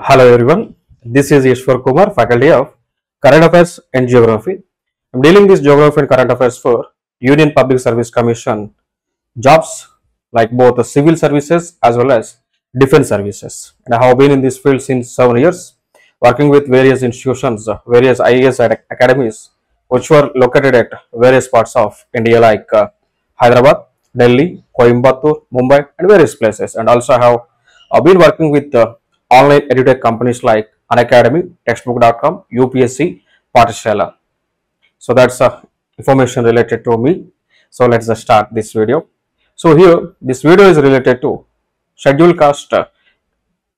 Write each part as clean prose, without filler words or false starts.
Hello everyone, this is Ishwar Kumar, Faculty of Current Affairs and Geography. I am dealing this Geography and Current Affairs for Union Public Service Commission jobs like both the civil services as well as defense services. And I have been in this field since 7 years, working with various institutions, various IAS academies which were located at various parts of India like Hyderabad, Delhi, Coimbatore, Mumbai and various places. And also I have been working with online edutech companies like Unacademy, Textbook.com, UPSC, Pathshala. So that's information related to me. So let's just start this video. So here this video is related to schedule caste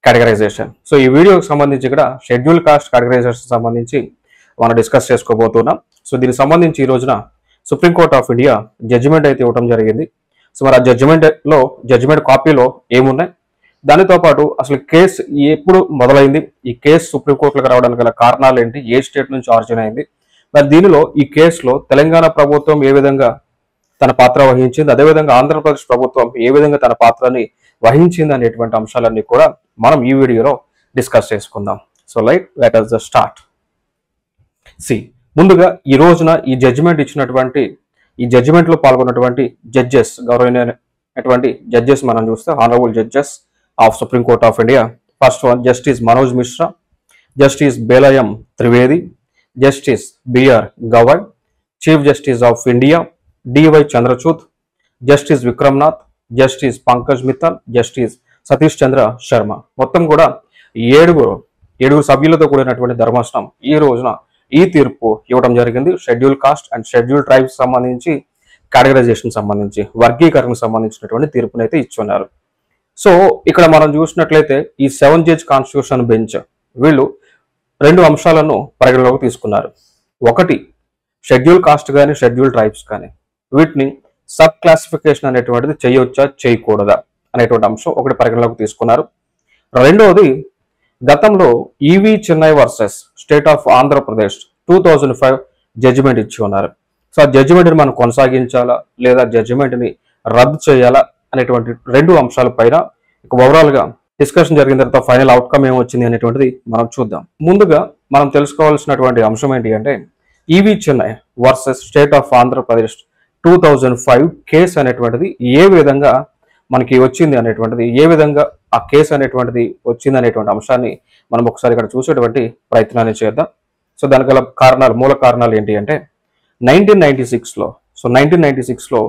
categorization. So ఈ వీడియోకి సంబంధించి ఇక్కడ schedule caste categorisation సంబంధించి మనం discuss చేసుకోబోతున్నాం. So దీనికి సంబంధించి ఈ రోజున supreme court of India judgement అయితే ఇవ్వడం జరిగింది. సో మరి ఆ జడ్జిమెంట్ కాపీలో ఏమున్నాయి, దానితో పాటు అసలు కేసు ఎప్పుడు మొదలైంది, ఈ కేసు సుప్రీంకోర్టులకు రావడానికి గల కారణాలు ఏంటి, ఏ స్టేట్ నుంచి ఆరిజిన్ అయింది, మరి దీనిలో ఈ కేసులో తెలంగాణ ప్రభుత్వం ఏ విధంగా తన పాత్ర వహించింది, అదేవిధంగా ఆంధ్రప్రదేశ్ ప్రభుత్వం ఏ విధంగా తన పాత్రని వహించింది అనేటువంటి అంశాలన్నీ కూడా మనం ఈ వీడియోలో డిస్కస్ చేసుకుందాం. So let us just start. ముందుగా ఈ రోజున ఈ జడ్జిమెంట్ ఇచ్చినటువంటి ఈ జడ్జిమెంట్ లో పాల్గొన్నటువంటి జడ్జెస్, గౌరవనీయమైనటువంటి జడ్జెస్ మనం చూస్తే honourable judges of supreme court of India. First one justice Manoj Mishra, justice Bela M Trivedi, justice BR Gavai, chief justice of India DY Chandrachud, justice Vikram Nath, justice Pankaj Mithal, justice Satish Chandra Sharma. మొత్తం కూడా ఏడుగురు సభ్యులతో కూడినటువంటి ధర్మాసనం ఈ రోజున ఈ తీర్పు ఇవ్వడం జరిగింది. Schedule caste and schedule tribes సంబంధించి కేటగరైజేషన్ సంబంధించి వర్గీకరణకు సంబంధించినటువంటి తీర్పునైతే ఇచ్చున్నారు. సో ఇక్కడ మనం చూసినట్లయితే ఈ 7 జడ్జ్ కాన్స్టిట్యూషన్ బెంచ్ వీళ్ళు 2 అంశాలను పరిగణలోకి తీసుకున్నారు. ఒకటి, షెడ్యూల్ కాస్ట్ కానీ షెడ్యూల్ ట్రైబ్స్ కానీ వీటిని సబ్ క్లాసిఫికేషన్ అనేటువంటిది చేయొచ్చా చేయకూడదా అనేటువంటి అంశం ఒకటి పరిగణలోకి తీసుకున్నారు. రెండవది, గతంలో EV Chinnaiah versus state of Andhra Pradesh 2005 judgment ఇచ్చి ఉన్నారు. సో ఆ జడ్జిమెంట్ని మనం కొనసాగించాలా లేదా జడ్జిమెంట్ని రద్దు చేయాలా అనేటువంటి 2 అంశాల పైన ఓవరాల్ గా డిస్కషన్ జరిగిన తర్వాత ఫైనల్ అవుట్కమ్ ఏమొచ్చింది అనేటువంటిది మనం చూద్దాం. ముందుగా మనం తెలుసుకోవాల్సినటువంటి అంశం ఏంటి అంటే EV Chinnaiah versus state of Andhra Pradesh 2005 case అనేటువంటిది ఏ విధంగా మనకి వచ్చింది అనేటువంటిది, ఏ విధంగా ఆ కేసు అనేటువంటిది వచ్చింది అనేటువంటి అంశాన్ని మనం ఒకసారి ఇక్కడ చూసేటువంటి ప్రయత్నాన్ని చేద్దాం. సో దానికి గల మూల కారణాలు ఏంటి అంటే 1996లో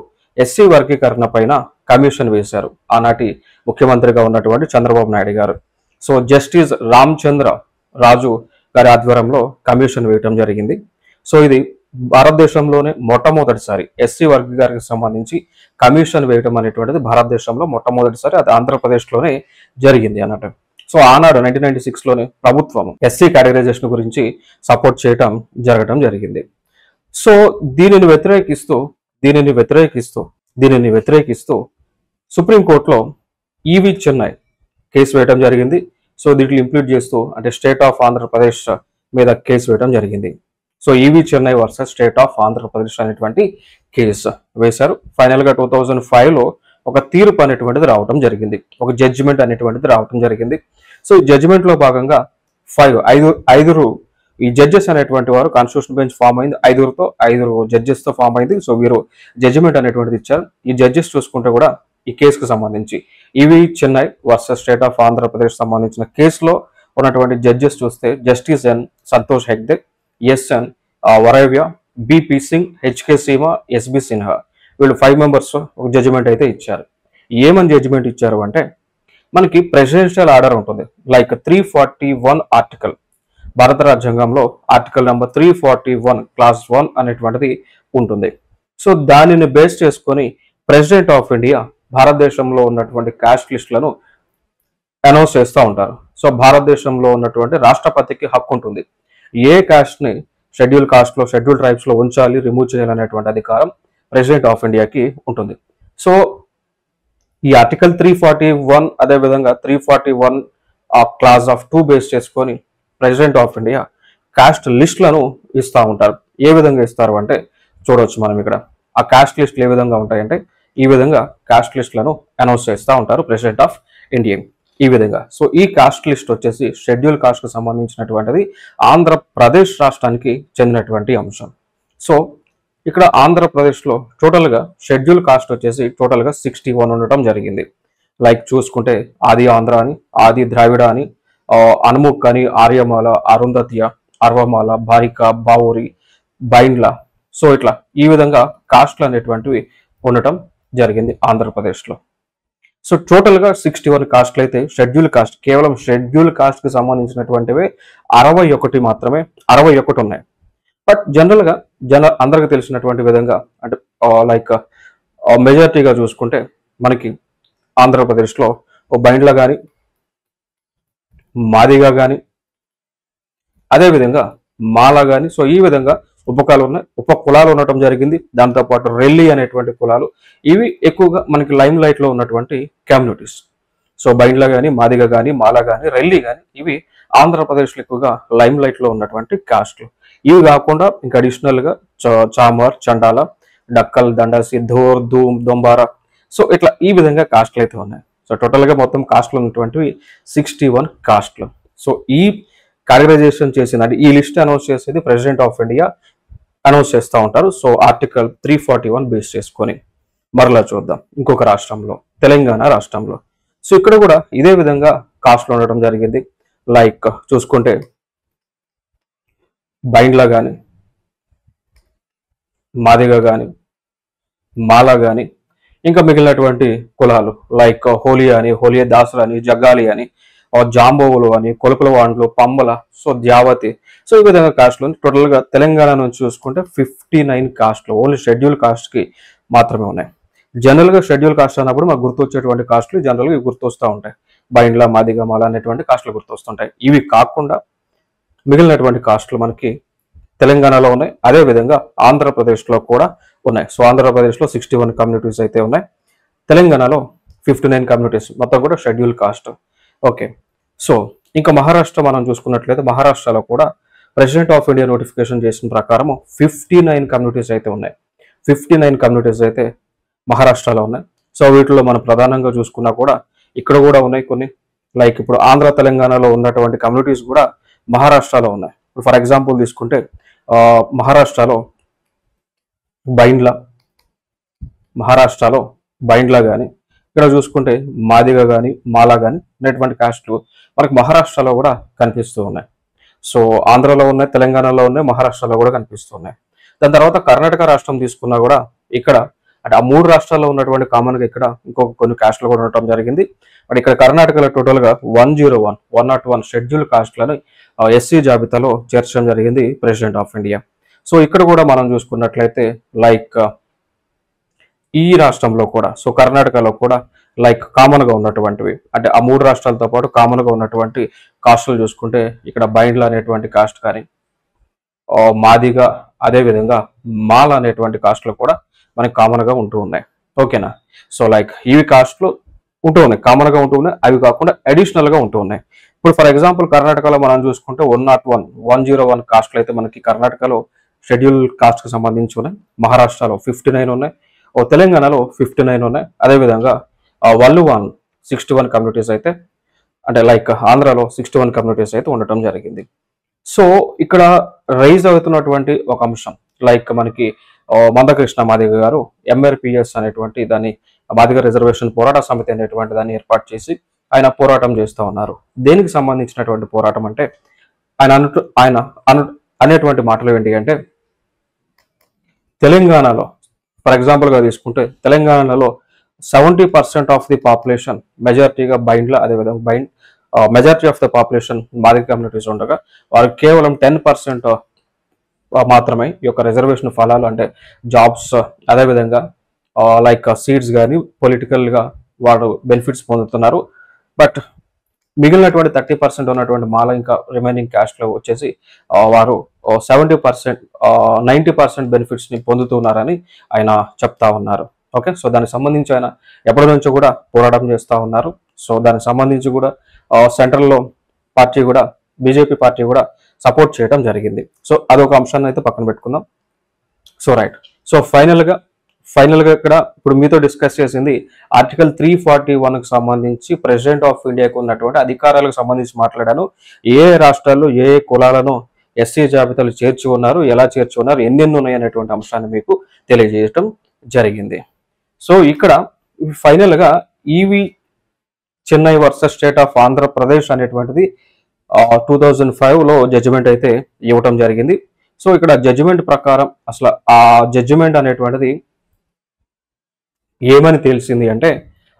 ఎస్సీ వర్గీకరణ పైన కమిషన్ వేశారు ఆనాటి ముఖ్యమంత్రిగా ఉన్నటువంటి చంద్రబాబు నాయుడు గారు. సో జస్టిస్ రామచంద్ర రాజు గారి ఆధ్వర్యంలో కమిషన్ వేయటం జరిగింది. సో ఇది భారతదేశంలోనే మొట్టమొదటిసారి ఎస్సీ వర్గీకరణకు సంబంధించి కమిషన్ వేయటం అనేటువంటిది భారతదేశంలో మొట్టమొదటిసారి, అది ఆంధ్రప్రదేశ్లోనే జరిగింది అన్నట్టు. సో ఆనాడు 1996లోనే ప్రభుత్వం ఎస్సీ కేటగరైజేషన్ గురించి సపోర్ట్ చేయటం జరగడం జరిగింది. సో దీనిని వ్యతిరేకిస్తూ సుప్రీంకోర్టులో ఈవి చెన్నై కేసు వేయడం జరిగింది. సో దీంట్లో ఇంప్లీట్ చేస్తూ అంటే స్టేట్ ఆఫ్ ఆంధ్రప్రదేశ్ మీద కేసు వేయడం జరిగింది. So EV Chinnaiah versus state of Andhra Pradesh అనేటువంటి కేసు వేశారు. ఫైనల్ గా 2005లో ఒక తీర్పు అనేటువంటిది రావడం జరిగింది, ఒక జడ్జిమెంట్ అనేటువంటిది రావడం జరిగింది. సో ఈ జడ్జిమెంట్ లో భాగంగా ఐదుగురు ఈ జడ్జెస్ అనేటువంటి వారు కాన్స్టిట్యూషన్ బెంచ్ ఫామ్ అయింది, 5 జడ్జెస్ తో ఫామ్ అయింది. సో వీరు జడ్జిమెంట్ అనేటువంటిది ఇచ్చారు. ఈ జడ్జెస్ చూసుకుంటే కూడా ఈ కేసుకు సంబంధించి EV Chinnaiah versus state of Andhra Pradesh సంబంధించిన కేసులో ఉన్నటువంటి జడ్జెస్ చూస్తే justice N Santosh Hegde, SN Variava, BP Singh, HK Sema, SB Sinha, వీళ్ళు 5 మెంబర్స్ ఒక జడ్జిమెంట్ అయితే ఇచ్చారు. ఏమని జడ్జిమెంట్ ఇచ్చారు అంటే మనకి ప్రెసిడెన్షియల్ ఆర్డర్ ఉంటుంది, లైక్ 341 ఆర్టికల్, భారత రాజ్యాంగంలో ఆర్టికల్ నెంబర్ 341 క్లాస్ 1 అనేటువంటిది ఉంటుంది. సో దానిని బేస్ చేసుకొని ప్రెసిడెంట్ ఆఫ్ ఇండియా భారతదేశంలో ఉన్నటువంటి కాస్ట్ లిస్టులను అనౌన్స్ చేస్తూ ఉంటారు. సో భారతదేశంలో ఉన్నటువంటి రాష్ట్రపతికి హక్కు ఉంటుంది ఏ కాస్ట్ ని షెడ్యూల్ కాస్ట్ లో షెడ్యూల్ ట్రైబ్స్ లో ఉంచాలి, రిమూవ్ చేయాలి అనేటువంటి అధికారం ప్రెసిడెంట్ ఆఫ్ ఇండియాకి ఉంటుంది. సో ఈ ఆర్టికల్ 341 అదేవిధంగా 341 క్లాస్ ఆఫ్ 2 బేస్ చేసుకొని ప్రెసిడెంట్ ఆఫ్ ఇండియా కాస్ట్ లిస్టులను ఇస్తూ ఉంటారు. ఏ విధంగా ఇస్తారు అంటే చూడవచ్చు మనం ఇక్కడ ఆ కాస్ట్ లిస్టులు ఏ విధంగా ఉంటాయంటే ఈ విధంగా కాస్ట్ లిస్టులను అనౌన్స్ చేస్తూ ఉంటారు ప్రెసిడెంట్ ఆఫ్ ఇండియా. ఈ విధంగా. సో ఈ కాస్ట్ లిస్ట్ వచ్చేసి షెడ్యూల్ కాస్ట్ కు సంబంధించినటువంటిది ఆంధ్రప్రదేశ్ రాష్ట్రానికి చెందినటువంటి అంశం. సో ఇక్కడ ఆంధ్రప్రదేశ్లో టోటల్గా షెడ్యూల్ కాస్ట్ వచ్చేసి టోటల్గా 61 ఉండటం జరిగింది. లైక్ చూసుకుంటే ఆది ఆంధ్ర అని, ఆది ద్రావిడ అని, అనుముక్ అని, ఆర్యమాల, అరుంధత్య, అర్వమాల, బారిక, బావూరి, బైండ్ల. సో ఇట్లా ఈ విధంగా కాస్ట్లు అనేటువంటివి ఉండటం జరిగింది ఆంధ్రప్రదేశ్లో. సో టోటల్గా 61 కాస్ట్లు అయితే షెడ్యూల్ కాస్ట్, కేవలం షెడ్యూల్ కాస్ట్కి సంబంధించినటువంటివి 61 మాత్రమే, 61 ఉన్నాయి. బట్ జనరల్గా అందరికీ తెలిసినటువంటి విధంగా అంటే లైక్ మెజారిటీగా చూసుకుంటే మనకి ఆంధ్రప్రదేశ్లో బైండ్ల కానీ, మాదిగా కానీ, అదేవిధంగా మాల కానీ, సో ఈ విధంగా ఉపకులాలు ఉండటం జరిగింది. దాంతోపాటు రెల్లి అనేటువంటి కులాలు, ఇవి ఎక్కువగా మనకి లైమ్ లైట్ లో ఉన్నటువంటి కమ్యూనిటీస్. సో బైండ్ల కానీ, మాదిగ కానీ, మాల కానీ, రెల్లి కానీ, ఇవి ఆంధ్రప్రదేశ్లో ఎక్కువగా లైమ్ లైట్ లో ఉన్నటువంటి కాస్ట్లు. ఇవి కాకుండా ఇంకా అడిషనల్ గా చామర్, చండాల, డక్కల్, దండాసి, ధోర్, ధూమ్, దొంబార, సో ఇట్లా ఈ విధంగా కాస్ట్లు అయితే ఉన్నాయి. సో టోటల్ గా మొత్తం కాస్ట్లు ఉన్నటువంటివి 61 కాస్ట్లు. సో ఈ కేటగరైజేషన్ చేసిన అంటే ఈ లిస్ట్ అనౌన్స్ చేసేది ప్రెసిడెంట్ ఆఫ్ ఇండియా అనౌన్స్ చేస్తూ ఉంటారు. సో ఆర్టికల్ 341 బేస్ చేసుకొని. మరలా చూద్దాం ఇంకొక రాష్ట్రంలో, తెలంగాణ రాష్ట్రంలో. సో ఇక్కడ కూడా ఇదే విధంగా కాస్ట్లు ఉండటం జరిగింది. లైక్ చూసుకుంటే బైండ్ల కానీ, మాదిగ కానీ, మాల కానీ, ఇంకా మిగిలినటువంటి కులాలు లైక్ హోలీ అని, హోలియా దాసులు అని, జగ్గాలి అని, జాంబోవులు అని, కొలుకుల వాండ్లు, పంబల, సో ద్యావతి, సో ఈ విధంగా కాస్ట్లు టోటల్ గా తెలంగాణ నుంచి చూసుకుంటే 59 కాస్ట్లు ఓన్లీ షెడ్యూల్ కాస్ట్ కి మాత్రమే ఉన్నాయి. జనరల్ గా షెడ్యూల్ కాస్ట్ అన్నప్పుడు మాకు గుర్తొచ్చేటువంటి కాస్ట్లు జనరల్ గా గుర్తొస్తూ ఉంటాయి. బైండ్ల, మాదిగ, మాల అనేటువంటి కాస్ట్లు గుర్తొస్తుంటాయి. ఇవి కాకుండా మిగిలినటువంటి కాస్ట్లు మనకి తెలంగాణలో ఉన్నాయి, అదే విధంగా ఆంధ్రప్రదేశ్లో కూడా ఉన్నాయి. సో ఆంధ్రప్రదేశ్లో 61 కమ్యూనిటీస్ అయితే ఉన్నాయి, తెలంగాణలో 59 కమ్యూనిటీస్, మొత్తం కూడా షెడ్యూల్ కాస్ట్. ఓకే. సో ఇంకా మహారాష్ట్ర మనం చూసుకున్నట్లయితే మహారాష్ట్రలో కూడా ప్రెసిడెంట్ ఆఫ్ ఇండియా నోటిఫికేషన్ చేసిన ప్రకారం 59 కమ్యూనిటీస్ అయితే ఉన్నాయి. 59 కమ్యూనిటీస్ అయితే మహారాష్ట్రలో ఉన్నాయి. సో వీటిలో మనం ప్రధానంగా చూసుకున్నా కూడా ఇక్కడ కూడా ఉన్నాయి కొన్ని. లైక్ ఇప్పుడు ఆంధ్ర తెలంగాణలో ఉన్నటువంటి కమ్యూనిటీస్ కూడా మహారాష్ట్రలో ఉన్నాయి. ఫర్ ఎగ్జాంపుల్ తీసుకుంటే మహారాష్ట్రలో బైండ్ల కానీ, ఇక్కడ చూసుకుంటే మాదిగ కానీ, మాల కానీ అనేటువంటి కాస్ట్లు మనకి మహారాష్ట్రలో కూడా కనిపిస్తూ ఉన్నాయి. సో ఆంధ్రలో ఉన్నాయి, తెలంగాణలో ఉన్నాయి, మహారాష్ట్రలో కూడా కనిపిస్తూ ఉన్నాయి. దాని తర్వాత కర్ణాటక రాష్ట్రం తీసుకున్నా కూడా ఇక్కడ అంటే ఆ 3 రాష్ట్రాల్లో ఉన్నటువంటి కామన్గా ఇక్కడ ఇంకొక కొన్ని కాస్ట్లు కూడా ఉండటం జరిగింది. బట్ ఇక్కడ కర్ణాటకలో టోటల్గా 101 షెడ్యూల్ కాస్ట్లను ఎస్సీ జాబితాలో చేర్చడం జరిగింది ప్రెసిడెంట్ ఆఫ్ ఇండియా. సో ఇక్కడ కూడా మనం చూసుకున్నట్లయితే లైక్ ఈ రాష్ట్రంలో కూడా, సో కర్ణాటకలో కూడా లైక్ కామన్గా ఉన్నటువంటివి అంటే ఆ 3 రాష్ట్రాలతో పాటు కామన్గా ఉన్నటువంటి కాస్టులు చూసుకుంటే ఇక్కడ బైండ్ల అనేటువంటి కాస్ట్ కానీ, మాదిగ, అదేవిధంగా మాల అనేటువంటి కాస్ట్లు కూడా మనకి కామన్గా ఉంటూ ఉన్నాయి. ఓకేనా. సో లైక్ ఇవి కాస్ట్లు ఉంటూ ఉన్నాయి, కామన్గా ఉంటూ ఉన్నాయి. అవి కాకుండా అడిషనల్గా ఉంటూ ఉన్నాయి. ఇప్పుడు ఫర్ ఎగ్జాంపుల్ కర్ణాటకలో మనం చూసుకుంటే 101 కాస్ట్లు అయితే మనకి కర్ణాటకలో షెడ్యూల్ కాస్ట్కి సంబంధించి ఉన్నాయి. మహారాష్ట్రలో 59 ఉన్నాయి, తెలంగాణలో 59 ఉన్నాయి. అదేవిధంగా 61 కమ్యూనిటీస్ అయితే అంటే లైక్ ఆంధ్రాలో 61 కమ్యూనిటీస్ అయితే ఉండటం జరిగింది. సో ఇక్కడ రైజ్ అవుతున్నటువంటి ఒక అంశం లైక్ మనకి మందకృష్ణ మాదిగ గారు MRPS అనేటువంటి దాన్ని మాదిగ రిజర్వేషన్ పోరాట సమితి అనేటువంటి దాన్ని ఏర్పాటు చేసి ఆయన పోరాటం చేస్తూ ఉన్నారు. దేనికి సంబంధించినటువంటి పోరాటం అంటే ఆయన అనేటువంటి మాటలు ఏంటి అంటే తెలంగాణలో ఫర్ ఎగ్జాంపుల్గా తీసుకుంటే తెలంగాణలో 70% ఆఫ్ ది పాపులేషన్ మెజారిటీగా బైండ్ల, అదేవిధంగా majority of the population Madiga communities ఉండగా వారు కేవలం 10% మాత్రమే ఈ యొక్క రిజర్వేషన్ ఫలాలు అంటే జాబ్స్, అదేవిధంగా లైక్ సీట్స్ కానీ పొలిటికల్గా వారు బెనిఫిట్స్ పొందుతున్నారు. బట్ మిగిలినటువంటి 30% ఉన్నటువంటి మాల ఇంకా రిమైనింగ్ క్యాస్ట్లో వచ్చేసి వారు 70%, 90% బెనిఫిట్స్ని పొందుతున్నారని ఆయన చెప్తా ఉన్నారు. ఓకే. సో దానికి సంబంధించి ఆయన ఎప్పటి నుంచో కూడా పోరాటం చేస్తూ ఉన్నారు. సో దానికి సంబంధించి కూడా సెంట్రల్లో పార్టీ కూడా, బీజేపీ పార్టీ కూడా సపోర్ట్ చేయడం జరిగింది. సో అదొక అంశాన్ని అయితే పక్కన పెట్టుకుందాం. So right. సో ఫైనల్ గా ఇక్కడ ఇప్పుడు మీతో డిస్కస్ చేసింది ఆర్టికల్ 341కు సంబంధించి ప్రెసిడెంట్ ఆఫ్ ఇండియాకు ఉన్నటువంటి అధికారాలకు సంబంధించి మాట్లాడాను. ఏ రాష్ట్రాల్లో ఏ కులాలను ఎస్సీ జాబితాలు చేర్చి ఉన్నారు, ఎలా చేర్చి ఉన్నారు, ఎన్నెన్ని ఉన్నాయి అనేటువంటి అంశాన్ని మీకు తెలియజేయటం జరిగింది. సో ఇక్కడ ఫైనల్ గా EV Chinnaiah versus state of Andhra Pradesh అనేటువంటిది 2005లో జడ్జిమెంట్ అయితే ఇవ్వటం జరిగింది. సో ఇక్కడ జడ్జిమెంట్ ప్రకారం అసలు ఆ జడ్జిమెంట్ అనేటువంటిది ఏమని తెలిసింది అంటే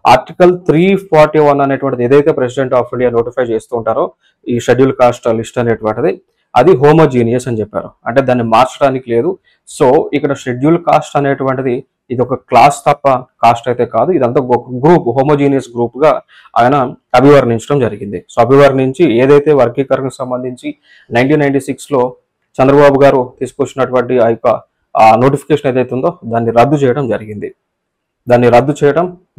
ఆర్టికల్ 341 అనేటువంటిది ఏదైతే ప్రెసిడెంట్ ఆఫ్ ఇండియా నోటిఫై చేస్తూ ఉంటారో ఈ షెడ్యూల్ కాస్ట్ లిస్ట్ అనేటువంటిది అది హోమోజీనియస్ అని చెప్పారు. అంటే దాన్ని మార్చడానికి లేదు. సో ఇక్కడ షెడ్యూల్ కాస్ట్ అనేటువంటిది ఇది ఒక క్లాస్ తప్ప కాస్ట్ అయితే కాదు, ఇదంతా ఒక గ్రూప్, హోమోజీనియస్ గ్రూప్ గా ఆయన అభివర్ణించడం జరిగింది. సో అభివర్ణించి ఏదైతే వర్గీకరణకు సంబంధించి 1996లో చంద్రబాబు గారు తీసుకొచ్చినటువంటి ఆ యొక్క నోటిఫికేషన్ ఏదైతే ఉందో దాన్ని రద్దు చేయడం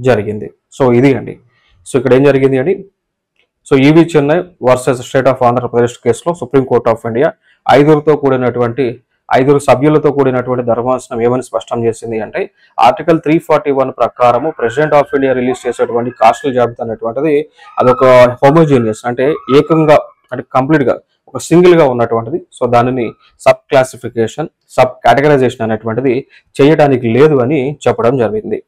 జరిగింది. సో ఇది అండి. సో ఇక్కడ ఏం జరిగింది అండి, so EV Chinnaiah versus state of Andhra Pradesh కేసులో సుప్రీంకోర్టు ఆఫ్ ఇండియా 5 సభ్యులతో కూడినటువంటి ధర్మాసనం ఏమని స్పష్టం చేసింది అంటే ఆర్టికల్ 341 ప్రకారము ప్రెసిడెంట్ ఆఫ్ ఇండియా రిలీజ్ చేసేటువంటి కాస్టుల జాబితా అనేటువంటిది అదొక హోమోజీనియస్ అంటే ఏకంగా అంటే కంప్లీట్ గా ఒక సింగిల్ గా ఉన్నటువంటిది. సో దానిని సబ్ క్లాసిఫికేషన్, సబ్ కేటగరైజేషన్ అనేటువంటిది చేయడానికి లేదు అని చెప్పడం జరిగింది.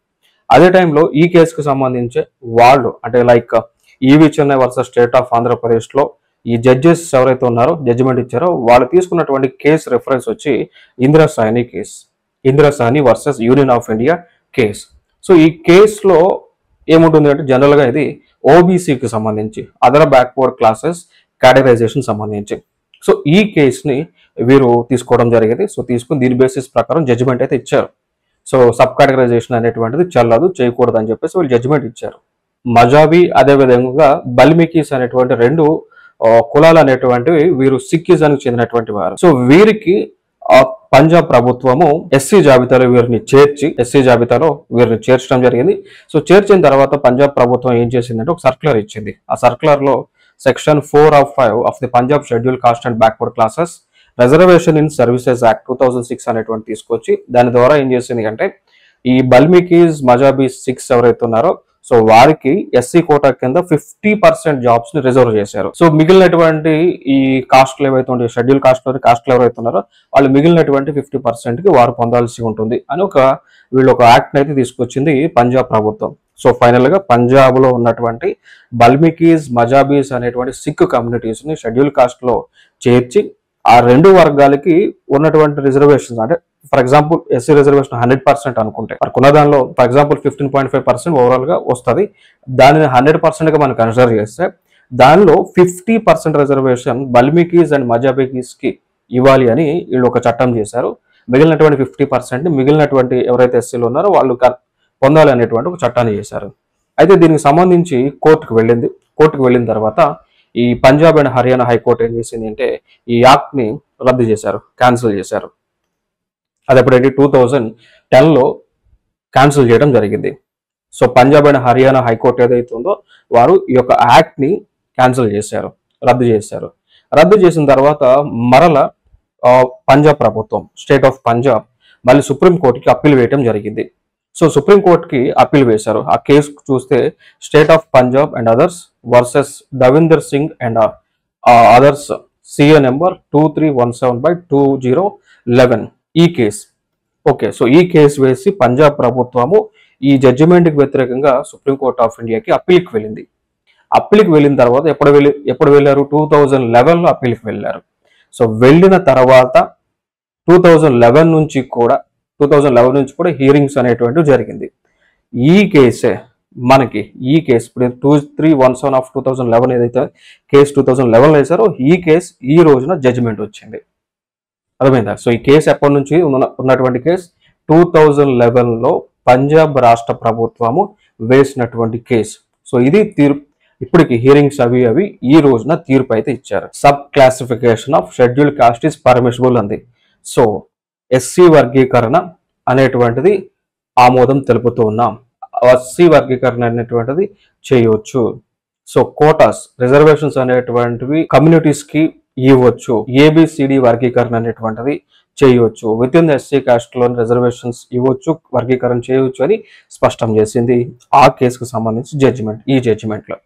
అదే టైంలో ఈ కేసుకు సంబంధించి వాళ్ళు అంటే like EV Chinnaiah versus state of Andhra Pradesh లో ఈ జడ్జెస్ ఎవరైతే ఉన్నారో జడ్జిమెంట్ ఇచ్చారో వాళ్ళు తీసుకున్నటువంటి కేసు రెఫరెన్స్ వచ్చి Indira Sawhney versus union of India కేసు. సో ఈ కేసులో ఏముంటుంది అంటే జనరల్ గా ఇది ఓబీసీకి సంబంధించి అదర్ బ్యాక్వర్డ్ క్లాసెస్ కేటగరైజేషన్ సంబంధించి. సో ఈ కేసుని వీరు తీసుకోవడం జరిగింది. సో తీసుకుని దీని బేసిస్ ప్రకారం జడ్జిమెంట్ అయితే ఇచ్చారు. సో సబ్ కేటగరైజేషన్ అనేటువంటిది చెల్లదు, చేయకూడదు అని చెప్పేసి వీళ్ళు జడ్జిమెంట్ ఇచ్చారు. మజాబీ అదేవిధంగా బల్మీకీస్ అనేటువంటి రెండు కులాలు అనేటువంటివి వీరు సిక్కిజానికి చెందినటువంటి వారు. సో వీరికి పంజాబ్ ప్రభుత్వము ఎస్సీ జాబితాలో వీరిని చేర్చడం జరిగింది. సో చేర్చిన తర్వాత పంజాబ్ ప్రభుత్వం ఏం చేసిందంటే ఒక సర్క్యులర్ ఇచ్చింది. ఆ సర్క్యులర్ లో section 4 of 5 of the Punjab schedule caste and backward classes reservation in services act 2006 అనేటువంటి తీసుకొచ్చి దాని ద్వారా ఏం చేసింది అంటే ఈ బల్మీకీస్ మజాబీ సిక్స్ ఎవరైతే ఉన్నారో సో వారికి ఎస్సీ కోటా కింద 50% జాబ్స్ ని రిజర్వ్ చేశారు. సో మిగిలినటువంటి ఈ కాస్ట్లు ఏవైతే ఉంటాయో షెడ్యూల్ కాస్ట్లు ఎవరైతే ఉన్నారో వాళ్ళు మిగిలినటువంటి 50% కి వారు పొందాల్సి ఉంటుంది అని వీళ్ళు ఒక యాక్ట్ అయితే తీసుకొచ్చింది పంజాబ్ ప్రభుత్వం. సో ఫైనల్ గా పంజాబ్ లో ఉన్నటువంటి బల్మీకీస్ మజాబీస్ అనేటువంటి సిక్ కమ్యూనిటీస్ ని షెడ్యూల్ కాస్ట్ లో చేర్చి ఆ రెండు వర్గాలకి ఉన్నటువంటి రిజర్వేషన్స్ అంటే ఫర్ ఎగ్జాంపుల్ ఎస్సీ రిజర్వేషన్ 100% అనుకుంటే మనకున్న దానిలో ఫర్ ఎగ్జాంపుల్ 15.5% ఓవరాల్ గా వస్తుంది. దానిని 100% గా మనం కన్సిడర్ చేస్తే దానిలో 50% రిజర్వేషన్ బల్మీకీస్ అండ్ మజాబీకీస్ కి ఇవ్వాలి అని వీళ్ళు ఒక చట్టం చేశారు. మిగిలినటువంటి 50% మిగిలినటువంటి ఎవరైతే ఎస్సీలు ఉన్నారో వాళ్ళు పొందాలి అనేటువంటి ఒక చట్టాన్ని చేశారు. అయితే దీనికి సంబంధించి కోర్టుకు వెళ్ళిన తర్వాత ఈ పంజాబ్ అండ్ హర్యానా హైకోర్టు ఏం చేసింది అంటే ఈ యాక్ట్ ని రద్దు చేశారు, క్యాన్సిల్ చేశారు. అది ఎప్పుడైతే 2010లో క్యాన్సిల్ చేయడం జరిగింది. So Punjab and Haryana high court ఏదైతే ఉందో వారు ఈ యొక్క యాక్ట్ ని క్యాన్సిల్ చేశారు, రద్దు చేశారు. రద్దు చేసిన తర్వాత మరల పంజాబ్ ప్రభుత్వం స్టేట్ ఆఫ్ పంజాబ్ మళ్ళీ సుప్రీంకోర్టుకి అప్పీల్ వేయడం జరిగింది. సో సుప్రీంకోర్టుకి అప్పీల్ వేశారు. ఆ కేసు చూస్తే state of Punjab and others versus Davinder Singh and others CA number 2317/2011 ఈ కేసు. ఓకే, సో ఈ కేసు వేసి పంజాబ్ ప్రభుత్వము ఈ జడ్జిమెంట్కి వ్యతిరేకంగా సుప్రీంకోర్టు ఆఫ్ ఇండియాకి అప్పీల్కి వెళ్ళింది. అప్పీల్కి వెళ్ళిన తర్వాత ఎప్పుడు వెళ్ళారు 2011లో అప్పీల్కి వెళ్ళారు. సో వెళ్ళిన తర్వాత 2011 నుంచి కూడా హియరింగ్స్ అనేటువంటివి జరిగింది. ఈ కేసు ఇప్పుడు 2317 ఆఫ్ 2011 ఏదైతే కేసు 2011లో వేశారో ఈ కేసు ఈ రోజున జడ్జిమెంట్ వచ్చింది. అర్థమైందా? సో ఈ కేసు ఎప్పటి నుంచి ఉన్నటువంటి కేసు 2011లో పంజాబ్ రాష్ట్ర ప్రభుత్వము వేసినటువంటి కేసు. సో ఇది తీర్పు. ఇప్పటికి హియరింగ్స్ అవి ఈ రోజున తీర్పు అయితే ఇచ్చారు. Sub classification of schedule caste is permissible అంది. సో ఎస్సీ వర్గీకరణ అనేటువంటిది ఆమోదం తెలుపుతూ ఉన్నాం. ఎస్సీ వర్గీకరణ అనేటువంటిది చేయవచ్చు. సో కోటాస్ రిజర్వేషన్స్ అనేటువంటివి కమ్యూనిటీస్ కి ఇవ్వచ్చు. ఏబిసిడి వర్గీకరణ అనేటువంటిది చేయవచ్చు, విత్ ఇన్ ఎస్సీ కాస్ట్లోని రిజర్వేషన్స్ ఇవ్వచ్చు, వర్గీకరణ చేయవచ్చు అని స్పష్టం చేసింది ఆ కేసుకు సంబంధించి జడ్జిమెంట్, ఈ జడ్జిమెంట్లో.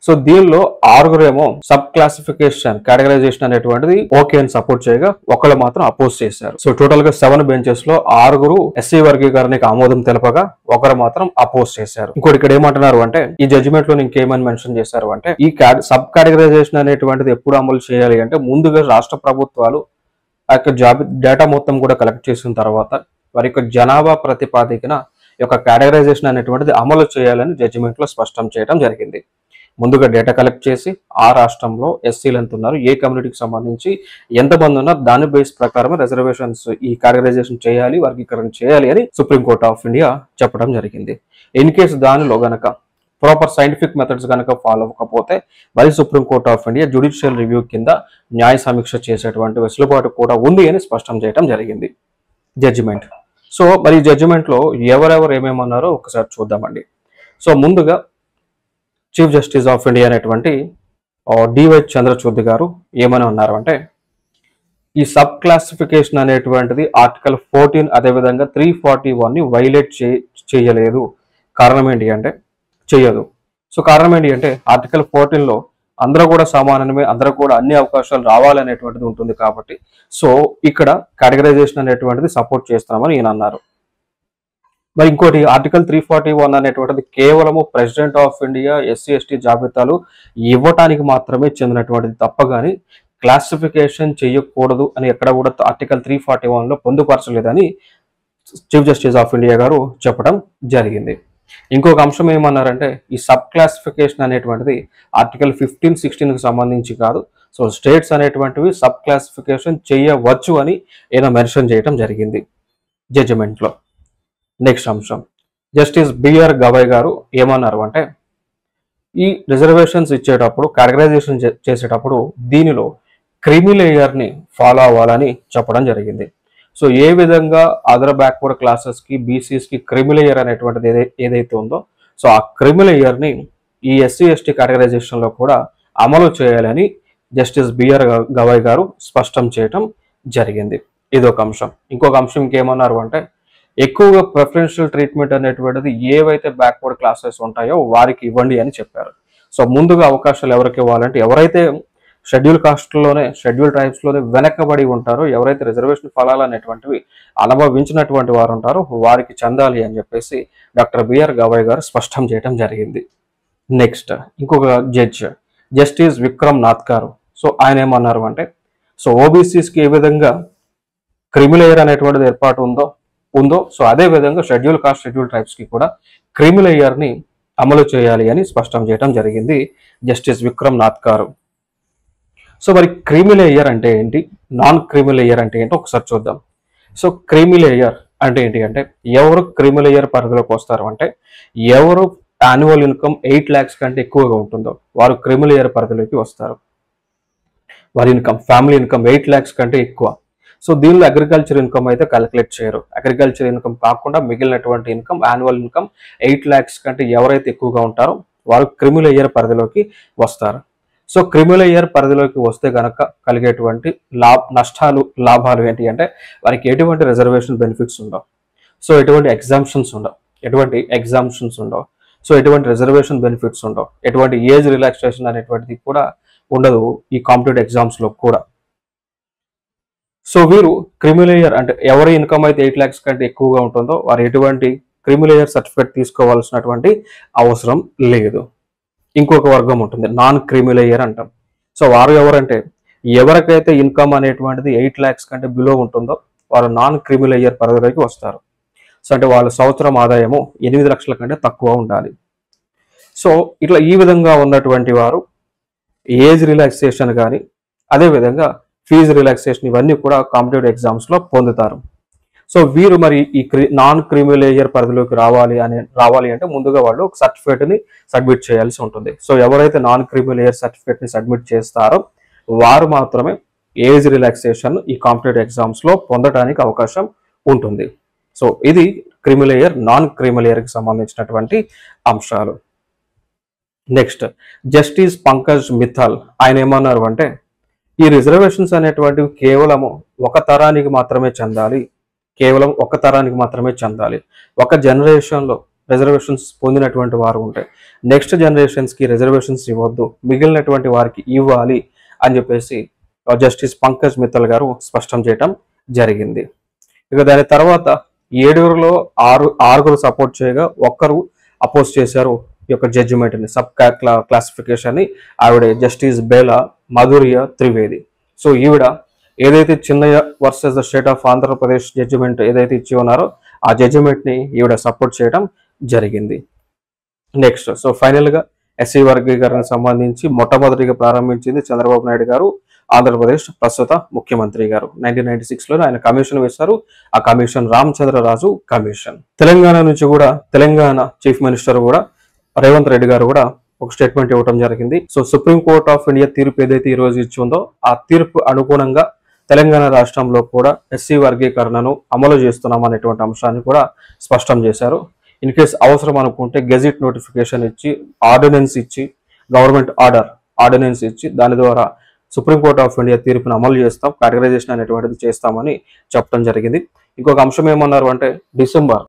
సో దీనిలో ఆరుగురేమో సబ్ క్లాసిఫికేషన్ కేటగరైజేషన్ అనేటువంటిది ఓకే అని సపోర్ట్ చేయగా ఒకళ్ళు మాత్రం అపోజ్ చేశారు. సో టోటల్ గా 7 బెంచెస్ లో 6 ఎస్సీ వర్గీకరణకి ఆమోదం తెలపగా ఒకరు మాత్రం అపోజ్ చేశారు. ఇంకోటి ఇక్కడ ఏమంటున్నారు అంటే ఈ జడ్జిమెంట్ లో ఇంకేమని మెన్షన్ చేశారు అంటే ఈ సబ్ కేటగరైజేషన్ అనేటువంటిది ఎప్పుడు అమలు చేయాలి అంటే ముందుగా రాష్ట్ర ప్రభుత్వాలు ఆ యొక్క డేటా మొత్తం కూడా కలెక్ట్ చేసిన తర్వాత వారి యొక్క జనాభా ప్రతిపాదికన యొక్క కేటగరైజేషన్ అనేటువంటిది అమలు చేయాలని జడ్జిమెంట్ లో స్పష్టం చేయడం జరిగింది. ముందుగా డేటా కలెక్ట్ చేసి ఆ రాష్ట్రంలో ఎస్సీలు ఎంత ఉన్నారు, ఏ కమ్యూనిటీకి సంబంధించి ఎంతమంది ఉన్నారు, దాని బేస్ ప్రకారం రిజర్వేషన్స్ ఈ కేటగరైజేషన్ చేయాలి, వర్గీకరణ చేయాలి అని సుప్రీంకోర్ట్ ఆఫ్ ఇండియా చెప్పడం జరిగింది. ఇన్ కేసు దానిలో గనక ప్రాపర్ సైంటిఫిక్ మెథడ్స్ కనుక ఫాలో అవ్వకపోతే మరి Supreme Court of India judicial review కింద న్యాయ సమీక్ష చేసేటువంటి వెసులుబాటు కూడా ఉంది అని స్పష్టం చేయడం జరిగింది జడ్జిమెంట్. సో మరి జడ్జిమెంట్ లో ఎవరెవరు ఏమేమన్నారో ఒకసారి చూద్దామండి. సో ముందుగా చీఫ్ జస్టిస్ ఆఫ్ ఇండియా అనేటువంటి డివై చంద్రచూడ్ గారు ఏమని ఉన్నారు అంటే ఈ సబ్ క్లాసిఫికేషన్ అనేటువంటిది ఆర్టికల్ 14 అదేవిధంగా 341 ని వైలేట్ చేయలేదు. కారణం ఏంటి అంటే చేయదు. సో కారణం ఏంటి అంటే ఆర్టికల్ 14 లో అందరూ కూడా సమానమే, అందరూ కూడా అన్ని అవకాశాలు రావాలనేటువంటిది ఉంటుంది కాబట్టి సో ఇక్కడ కేటగరైజేషన్ అనేటువంటిది సపోర్ట్ చేస్తున్నామని ఈయన అన్నారు. మరి ఇంకోటి ఆర్టికల్ 341 అనేటువంటిది కేవలము president of India SC ST జాబితాలు ఇవ్వటానికి మాత్రమే చెందినటువంటిది తప్ప కానీ క్లాసిఫికేషన్ చేయకూడదు అని ఎక్కడ కూడా ఆర్టికల్ 341 లో పొందుపరచలేదని చీఫ్ జస్టిస్ ఆఫ్ ఇండియా గారు చెప్పడం జరిగింది. ఇంకొక అంశం ఏమన్నారంటే ఈ సబ్ క్లాసిఫికేషన్ అనేటువంటిది ఆర్టికల్ 15, 16కి సంబంధించి కాదు. సో స్టేట్స్ అనేటువంటివి సబ్ క్లాసిఫికేషన్ చేయవచ్చు అని ఏదో మెన్షన్ చేయడం జరిగింది జడ్జిమెంట్లో. నెక్స్ట్ అంశం జస్టిస్ బిఆర్ గవాయ్ గారు ఏమన్నారు అంటే ఈ రిజర్వేషన్స్ ఇచ్చేటప్పుడు కేటగరైజేషన్ చేసేటప్పుడు దీనిలో క్రిమి లేయర్ని ఫాలో అవ్వాలని చెప్పడం జరిగింది. సో ఏ విధంగా అదర్ బ్యాక్వర్డ్ క్లాసెస్కి బీసీస్కి క్రిమి లేయర్ అనేటువంటిది ఏదైతే ఉందో సో ఆ క్రిమి లేయర్ని ఈ ఎస్సీ ఎస్టీ కేటగరైజేషన్లో కూడా అమలు చేయాలని జస్టిస్ బిఆర్ గవాయ్ గారు స్పష్టం చేయటం జరిగింది. ఇదొక అంశం. ఇంకొక అంశం ఇంకేమన్నారు అంటే ఎక్కువగా ప్రిఫరెన్షియల్ ట్రీట్మెంట్ అనేటువంటిది ఏవైతే బ్యాక్వర్డ్ క్లాసెస్ ఉంటాయో వారికి ఇవ్వండి అని చెప్పారు. సో ముందుగా అవకాశాలు ఎవరికి ఇవ్వాలంటే ఎవరైతే షెడ్యూల్ కాస్ట్లోనే షెడ్యూల్ ట్రైబ్స్లోనే వెనకబడి ఉంటారో ఎవరైతే రిజర్వేషన్ ఫలాలు అనేటువంటివి అనుభవించినటువంటి వారు ఉంటారో వారికి చెందాలి అని చెప్పేసి డాక్టర్ బిఆర్ గవాయ్ గారు స్పష్టం చేయడం జరిగింది. నెక్స్ట్ ఇంకొక జడ్జ్ జస్టిస్ విక్రమ్ నాథ్ గారు సో ఆయన ఏమన్నారు అంటే సో ఓబీసీస్కి ఏ విధంగా క్రిమి లేయర్ అనేటువంటిది ఏర్పాటు ఉందో సో అదే విధంగా షెడ్యూల్ కాస్ట్ షెడ్యూల్ ట్రైబ్స్కి కూడా క్రిమి లేయర్ని అమలు చేయాలి అని స్పష్టం చేయడం జరిగింది జస్టిస్ విక్రమ్ నాథ్ గారు. సో మరి క్రిమి లేయర్ అంటే ఏంటి, నాన్ క్రిమి లేయర్ అంటే ఏంటో ఒకసారి చూద్దాం. సో క్రిమి లేయర్ అంటే ఏంటి అంటే ఎవరు క్రిమి లేయర్ పరిధిలోకి వస్తారు అంటే ఎవరు యాన్యువల్ ఇన్కమ్ 8 lakhs కంటే ఎక్కువగా ఉంటుందో వారు క్రిమి లేయర్ పరిధిలోకి వస్తారు. వారి ఇన్కమ్ ఫ్యామిలీ ఇన్కమ్ 8 lakhs కంటే ఎక్కువ. సో దీనిలో అగ్రికల్చర్ ఇన్కమ్ అయితే క్యాలిక్యులేట్ చేయరు. అగ్రికల్చర్ ఇన్కమ్ కాకుండా మిగిలినటువంటి ఇన్కమ్ యాన్యువల్ ఇన్కమ్ 8 lakhs కంటే ఎవరైతే ఎక్కువగా ఉంటారో వారు క్రిమి లేయర్ పరిధిలోకి వస్తారు. సో క్రిమి లేయర్ పరిధిలోకి వస్తే కనుక కలిగేటువంటి లాభాలు ఏంటి అంటే వారికి ఎటువంటి రిజర్వేషన్ బెనిఫిట్స్ ఉండవు. సో ఎటువంటి ఎగ్జామ్షన్స్ ఉండవు. సో ఎటువంటి రిజర్వేషన్ బెనిఫిట్స్ ఉండవు. ఎటువంటి ఏజ్ రిలాక్సేషన్ అనేటువంటిది కూడా ఉండదు ఈ కాంపిటేటివ్ ఎగ్జామ్స్లో కూడా. సో వీరు క్రిమి లేయర్ అంటే ఎవరి ఇన్కమ్ అయితే 8 lakhs కంటే ఎక్కువగా ఉంటుందో వారు ఎటువంటి క్రిమి లేయర్ సర్టిఫికేట్ తీసుకోవాల్సినటువంటి అవసరం లేదు. ఇంకొక వర్గం ఉంటుంది నాన్ క్రిమి లేయర్ అంటాం. సో వారు ఎవరంటే ఎవరికైతే ఇన్కమ్ అనేటువంటిది 8 lakhs కంటే బిలో ఉంటుందో వారు నాన్ క్రిమి లేయర్ పరిధిలోకి వస్తారు. సో అంటే వాళ్ళ సంవత్సరం ఆదాయము 8 లక్షల కంటే తక్కువ ఉండాలి. సో ఇట్లా ఈ విధంగా ఉన్నటువంటి వారు ఏజ్ రిలాక్సేషన్ కానీ అదేవిధంగా ఫీజు రిలాక్సేషన్ ఇవన్నీ కూడా కాంపిటేటివ్ ఎగ్జామ్స్లో పొందుతారు. సో వీరు మరి ఈ నాన్ క్రిమి లేయర్ పరిధిలోకి రావాలి అంటే ముందుగా వాళ్ళు ఒక సర్టిఫికేట్ని సబ్మిట్ చేయాల్సి ఉంటుంది. సో ఎవరైతే నాన్ క్రిమి లేయర్ సర్టిఫికేట్ని సబ్మిట్ చేస్తారో వారు మాత్రమే ఏజ్ రిలాక్సేషన్ ఈ కాంపిటేటివ్ ఎగ్జామ్స్లో పొందడానికి అవకాశం ఉంటుంది. సో ఇది క్రిమి లేయర్ నాన్ క్రిమి లేయర్కి సంబంధించినటువంటి అంశాలు. నెక్స్ట్ జస్టిస్ పంకజ్ మిత్తల్ ఆయన ఏమన్నారు అంటే ఈ రిజర్వేషన్స్ అనేటువంటివి కేవలము ఒక తరానికి మాత్రమే చెందాలి, కేవలం ఒక తరానికి మాత్రమే చెందాలి. ఒక జనరేషన్లో రిజర్వేషన్స్ పొందినటువంటి వారు ఉంటే నెక్స్ట్ జనరేషన్స్కి రిజర్వేషన్స్ ఇవ్వద్దు, మిగిలినటువంటి వారికి ఇవ్వాలి అని చెప్పేసి జస్టిస్ పంకజ్ మిత్తల్ గారు స్పష్టం చేయటం జరిగింది. ఇక దాని తర్వాత 7గురిలో ఆరుగురు సపోర్ట్ చేయగా ఒక్కరు అపోజ్ చేశారు ఈ యొక్క జడ్జిమెంట్ని, సబ్ క్లాసిఫికేషన్ని. ఆవిడ జస్టిస్ బేలా మాధుర్య త్రివేది. సో ఈవిడ ఏదైతే Chinnaiah versus the state of Andhra Pradesh judgement ఏదైతే ఇచ్చి ఉన్నారో ఆ జడ్జిమెంట్ని ఈవిడ సపోర్ట్ చేయడం జరిగింది. నెక్స్ట్ సో ఫైనల్గా ఎస్సీ వర్గీకరణకు సంబంధించి మొట్టమొదటిగా ప్రారంభించింది చంద్రబాబు నాయుడు గారు, ఆంధ్రప్రదేశ్ ప్రస్తుత ముఖ్యమంత్రి గారు. 1996లో ఆయన కమిషన్ వేశారు. ఆ కమిషన్ రామచంద్రరాజు కమిషన్. తెలంగాణ నుంచి కూడా తెలంగాణ చీఫ్ మినిస్టర్ కూడా రేవంత్ రెడ్డి గారు కూడా ఒక స్టేట్మెంట్ ఇవ్వడం జరిగింది. So supreme court of India తీర్పు ఏదైతే ఈ రోజు ఇచ్చిందో ఆ తీర్పు అనుగుణంగా తెలంగాణ రాష్ట్రంలో కూడా ఎస్సీ వర్గీకరణను అమలు చేస్తున్నాం అనేటువంటి అంశాన్ని కూడా స్పష్టం చేశారు. ఇన్ కేస్ అవసరం అనుకుంటే గెజిట్ నోటిఫికేషన్ ఇచ్చి, ఆర్డినెన్స్ ఇచ్చి, గవర్నమెంట్ ఆర్డినెన్స్ ఇచ్చి దాని ద్వారా సుప్రీంకోర్టు ఆఫ్ ఇండియా తీర్పును అమలు చేస్తాం, కేటగరైజేషన్ అనేటువంటిది చేస్తామని చెప్పడం జరిగింది. ఇంకొక అంశం ఏమన్నారు అంటే డిసెంబర్